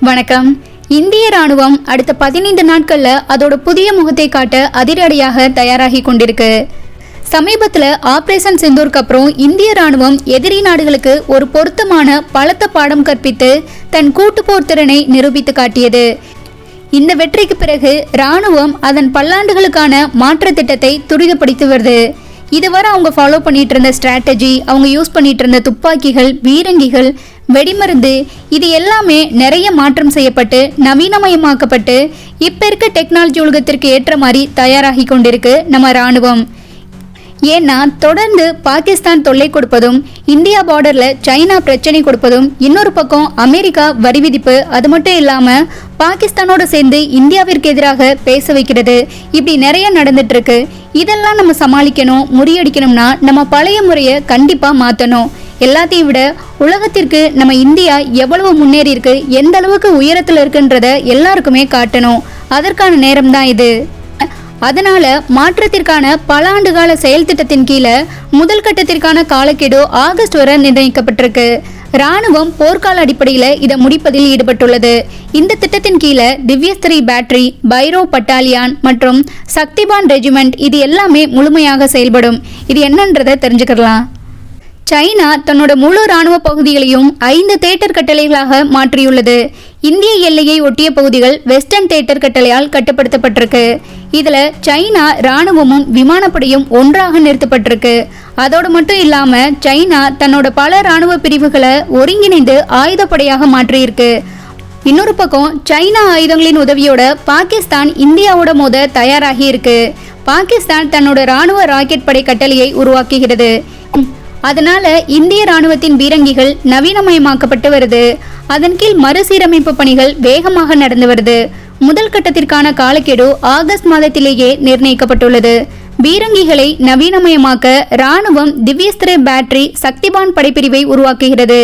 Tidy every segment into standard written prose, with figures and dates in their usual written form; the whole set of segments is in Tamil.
வணக்கம். இந்திய ராணுவம் அடுத்த 15 நாட்கள்ல அதோட புதிய முகத்தை காட்ட அதிரடியாக தயாராகி கொண்டிருக்கு. சமீபத்தில் ஆபரேஷன் சிந்தூருக்கு அப்புறம் இந்திய ராணுவம் எதிரி நாடுகளுக்கு ஒரு பொருத்தமான பலத்த பாடம் கற்பித்து தன் கூட்டுப்போர் திறனை நிரூபித்து காட்டியது. இந்த வெற்றிக்கு பிறகு ராணுவம் அதன் பல்லாண்டுகளுக்கான மாற்ற திட்டத்தை துரிதப்படுத்தி வருது. இதுவரை அவங்க ஃபாலோ பண்ணிட்டு இருந்த ஸ்ட்ராட்டஜி, அவங்க யூஸ் பண்ணிட்டு இருந்த துப்பாக்கிகள், பீரங்கிகள், வெடிமருந்து, இது எல்லாமே நிறைய மாற்றம் செய்யப்பட்டு நவீனமயமாக்கப்பட்டு இப்போ இருக்க டெக்னாலஜி உலகத்திற்கு ஏற்ற மாதிரி தயாராகி கொண்டிருக்கு நம்ம ராணுவம். ஏன்னா தொடர்ந்து பாகிஸ்தான் தொல்லை கொடுப்பதும், இந்தியா பார்டரில் சைனா பிரச்சனை கொடுப்பதும், இன்னொரு பக்கம் அமெரிக்கா வரி விதிப்பு, அது மட்டும் இல்லாமல் பாகிஸ்தானோட சேர்ந்து இந்தியாவிற்கு எதிராக பேச வைக்கிறது, இப்படி நிறைய நடந்துட்டு இருக்கு. இதெல்லாம் நம்ம சமாளிக்கணும், முறியடிக்கணும்னா நம்ம பழைய முறையை கண்டிப்பாக மாற்றணும். எல்லாத்தையும் விட உலகத்திற்கு நம்ம இந்தியா எவ்வளவு முன்னேறி இருக்கு, எந்த அளவுக்கு உயரத்தில் இருக்குன்றத எல்லாருக்குமே காட்டணும். அதற்கான நேரம் தான் இது. அதனால மாற்றத்திற்கான பல ஆண்டுகால செயல் திட்டத்தின் கீழே முதல் கட்டத்திற்கான காலக்கெடு ஆகஸ்ட் வரை நிர்ணயிக்கப்பட்டிருக்கு. ராணுவம் போர்க்கால அடிப்படையில் இதை முடிப்பதில் ஈடுபட்டுள்ளது. இந்த திட்டத்தின் கீழே திவ்யஸ்திரி பேட்டரி, பைரோ பட்டாலியான் மற்றும் சக்திபான் ரெஜிமெண்ட் இது எல்லாமே முழுமையாக செயல்படும். இது என்னன்றதை தெரிஞ்சுக்கலாம். சைனா தன்னோட முழு இராணுவ பகுதிகளையும் 5 தியேட்டர் கட்டளைகளாக மாற்றியுள்ளது. இந்திய எல்லையை ஒட்டிய பகுதிகள் வெஸ்டர்ன் தியேட்டர் கட்டளையால் கட்டுப்படுத்தப்பட்டிருக்கு. இதில் சைனா இராணுவமும் விமானப்படையும் ஒன்றாக நிறுத்தப்பட்டிருக்கு. அதோடு மட்டும் இல்லாமல் சைனா தன்னோட பல இராணுவ பிரிவுகளை ஒருங்கிணைந்து ஆயுதப்படையாக மாற்றியிருக்கு. இன்னொரு பக்கம் சைனா ஆயுதங்களின் உதவியோட பாகிஸ்தான் இந்தியாவோட மோத தயாராகி இருக்கு. பாகிஸ்தான் தன்னோட இராணுவ ராக்கெட் படை கட்டளையை உருவாக்குகிறது. அதனால இந்திய ராணுவத்தின் பீரங்கிகள் நவீனமயமாக்கப்பட்டு வருது. அதன் கீழ் மறுசீரமைப்பு பணிகள் வேகமாக நடந்து வருது. முதல் கட்டத்திற்கான காலக்கெடு ஆகஸ்ட் மாதத்திலேயே நிர்ணயிக்கப்பட்டுள்ளது. பீரங்கிகளை நவீனமயமாக்க ராணுவம் திவ்யஸ்திரி பேட்டரி, சக்திபான் படைப்பிரிவை உருவாக்குகிறது.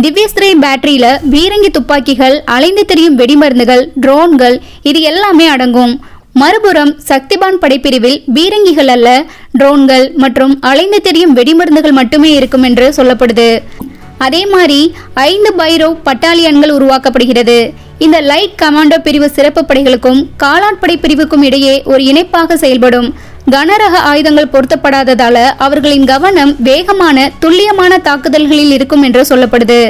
திவ்யஸ்திரி பேட்டரியில பீரங்கி துப்பாக்கிகள், அலைந்து திரியும் வெடிமருந்துகள், ட்ரோன்கள் இது எல்லாமே அடங்கும். மறுபுறம் சக்திபான் படைப்பிரிவில் பீரங்கிகள் அல்ல, ட்ரோன்கள் மற்றும் அலைந்து தெரியும் வெடிமருந்துகள் மட்டுமே இருக்கும் என்று சொல்லப்படுது. அதே மாதிரி 5 பைரோ பட்டாலியன்கள் உருவாக்கப்படுகிறது. இந்த லைட் கமாண்டோ பிரிவு சிறப்பு படைகளுக்கும் காலாட்படை பிரிவுக்கும் இடையே ஒரு இணைப்பாக செயல்படும். கனரக ஆயுதங்கள் பொருத்தப்படாததால அவர்களின் கவனம் வேகமான துல்லியமான தாக்குதல்களில் இருக்கும் என்று சொல்லப்படுது.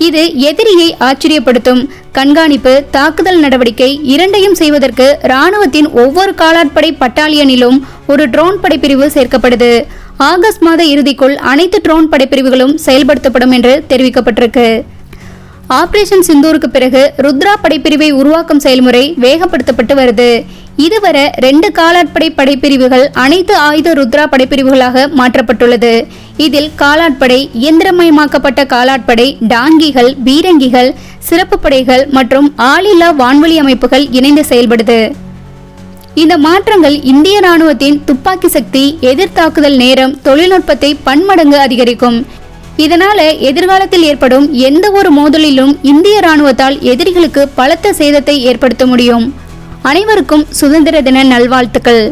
இது எதிரியை ஆச்சரியப்படுத்தும். கண்காணிப்பு, தாக்குதல் நடவடிக்கை இரண்டையும் செய்வதற்கு இராணுவத்தின் ஒவ்வொரு காலாட்படை பட்டாலியனிலும் ஒரு ட்ரோன் படைப்பிரிவு சேர்க்கப்படுது. ஆகஸ்ட் மாத இறுதிக்குள் அனைத்து ட்ரோன் படைப்பிரிவுகளும் செயல்படுத்தப்படும் என்று தெரிவிக்கப்பட்டிருக்கு. ஆபரேஷன் சிந்தூருக்கு பிறகு ருத்ரா படைப்பிரிவை உருவாக்கும் செயல்முறை வேகப்படுத்தப்பட்டு வருது. இதுவரை 2 காலாட்படை படைப்பிரிவுகள் அனைத்து ஆயுத ருத்ரா படைப்பிரிவுகளாக மாற்றப்பட்டுள்ளது. இதில் காலாட்படை, இயந்திரமயமாக்கப்பட்ட காலாட்படை, டாங்கிகள், பீரங்கிகள், சிறப்பு படைகள் மற்றும் ஆளில்லா வான்வழி அமைப்புகள் இணைந்து செயல்படுது. இந்த மாற்றங்கள் இந்திய ராணுவத்தின் துப்பாக்கி சக்தி, எதிர்த்தாக்குதல் நேரம், தொழில்நுட்பத்தை பன்மடங்கு அதிகரிக்கும். இதனால எதிர்காலத்தில் ஏற்படும் எந்த ஒரு மோதலிலும் இந்திய ராணுவத்தால் எதிரிகளுக்கு பலத்த சேதத்தை ஏற்படுத்த முடியும். அனைவருக்கும் சுதந்திர தின நல்வாழ்த்துக்கள்.